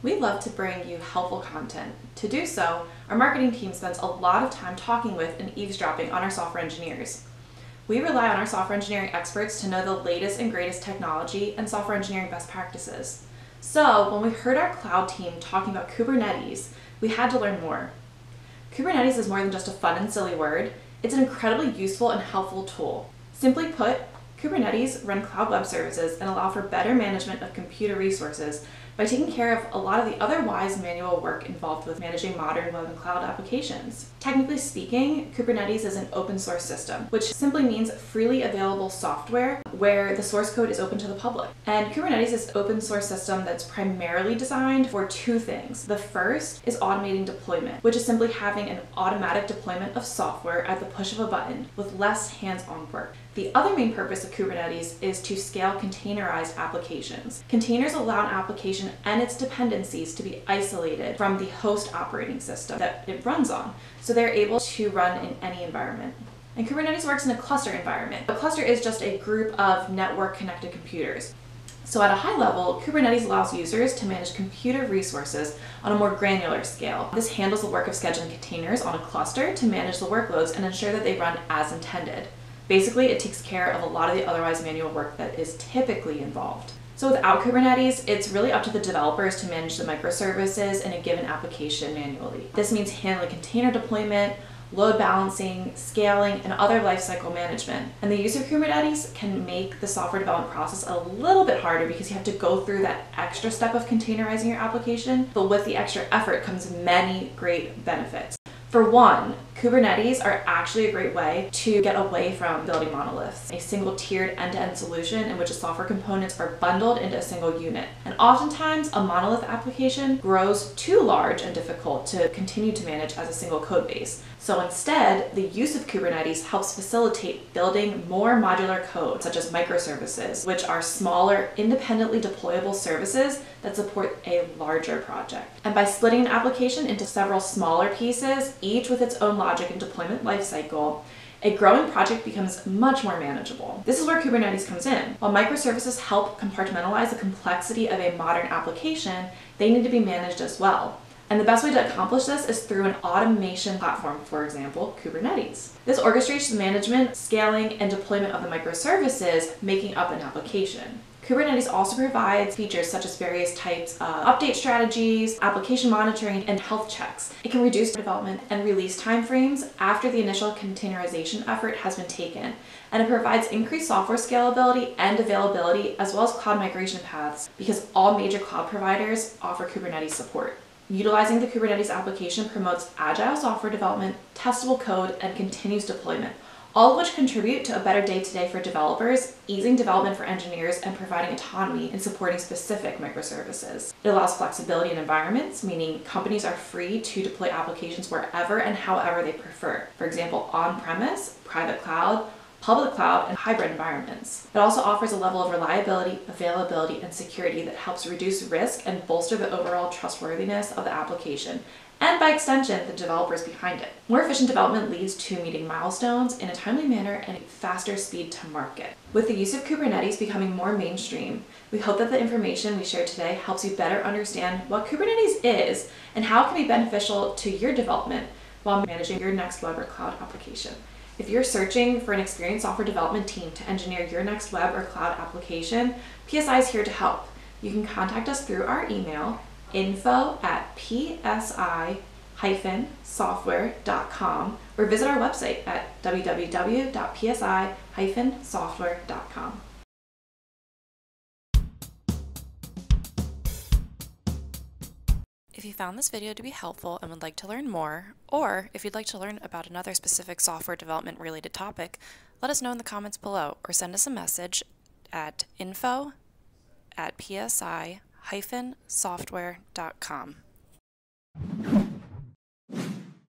We love to bring you helpful content. To do so, our marketing team spends a lot of time talking with and eavesdropping on our software engineers. We rely on our software engineering experts to know the latest and greatest technology and software engineering best practices. So when we heard our cloud team talking about Kubernetes, we had to learn more. Kubernetes is more than just a fun and silly word. It's an incredibly useful and helpful tool. Simply put, Kubernetes run cloud web services and allow for better management of computer resources by taking care of a lot of the otherwise manual work involved with managing modern web and cloud applications. Technically speaking, Kubernetes is an open source system, which simply means freely available software where the source code is open to the public. And Kubernetes is an open source system that's primarily designed for two things. The first is automating deployment, which is simply having an automatic deployment of software at the push of a button with less hands-on work. The other main purpose of Kubernetes is to scale containerized applications. Containers allow an application and its dependencies to be isolated from the host operating system that it runs on, so they're able to run in any environment. And Kubernetes works in a cluster environment. A cluster is just a group of network-connected computers. So at a high level, Kubernetes allows users to manage computer resources on a more granular scale. This handles the work of scheduling containers on a cluster to manage the workloads and ensure that they run as intended. Basically, it takes care of a lot of the otherwise manual work that is typically involved. So without Kubernetes, it's really up to the developers to manage the microservices in a given application manually. This means handling container deployment, load balancing, scaling, and other lifecycle management. And the use of Kubernetes can make the software development process a little bit harder because you have to go through that extra step of containerizing your application, but with the extra effort comes many great benefits. For one, Kubernetes are actually a great way to get away from building monoliths, a single tiered end-to-end solution in which the software components are bundled into a single unit. And oftentimes, a monolith application grows too large and difficult to continue to manage as a single code base. So instead, the use of Kubernetes helps facilitate building more modular code, such as microservices, which are smaller, independently deployable services that support a larger project. And by splitting an application into several smaller pieces, each with its own logic and deployment lifecycle, a growing project becomes much more manageable. This is where Kubernetes comes in. While microservices help compartmentalize the complexity of a modern application, they need to be managed as well. And the best way to accomplish this is through an automation platform, for example, Kubernetes. This orchestrates the management, scaling, and deployment of the microservices making up an application. Kubernetes also provides features such as various types of update strategies, application monitoring, and health checks. It can reduce development and release timeframes after the initial containerization effort has been taken, and it provides increased software scalability and availability as well as cloud migration paths because all major cloud providers offer Kubernetes support. Utilizing the Kubernetes application promotes agile software development, testable code, and continuous deployment, all of which contribute to a better day-to-day for developers, easing development for engineers, and providing autonomy in supporting specific microservices. It allows flexibility in environments, meaning companies are free to deploy applications wherever and however they prefer. For example, on-premise, private cloud, public cloud, and hybrid environments. It also offers a level of reliability, availability, and security that helps reduce risk and bolster the overall trustworthiness of the application, and by extension, the developers behind it. More efficient development leads to meeting milestones in a timely manner and a faster speed to market. With the use of Kubernetes becoming more mainstream, we hope that the information we shared today helps you better understand what Kubernetes is and how it can be beneficial to your development while managing your next web or cloud application. If you're searching for an experienced software development team to engineer your next web or cloud application, PSI is here to help. You can contact us through our email, info@psi-software.com, or visit our website at www.psi-software.com. If you found this video to be helpful and would like to learn more, or if you'd like to learn about another specific software development related topic, let us know in the comments below or send us a message at info@psi-software.com.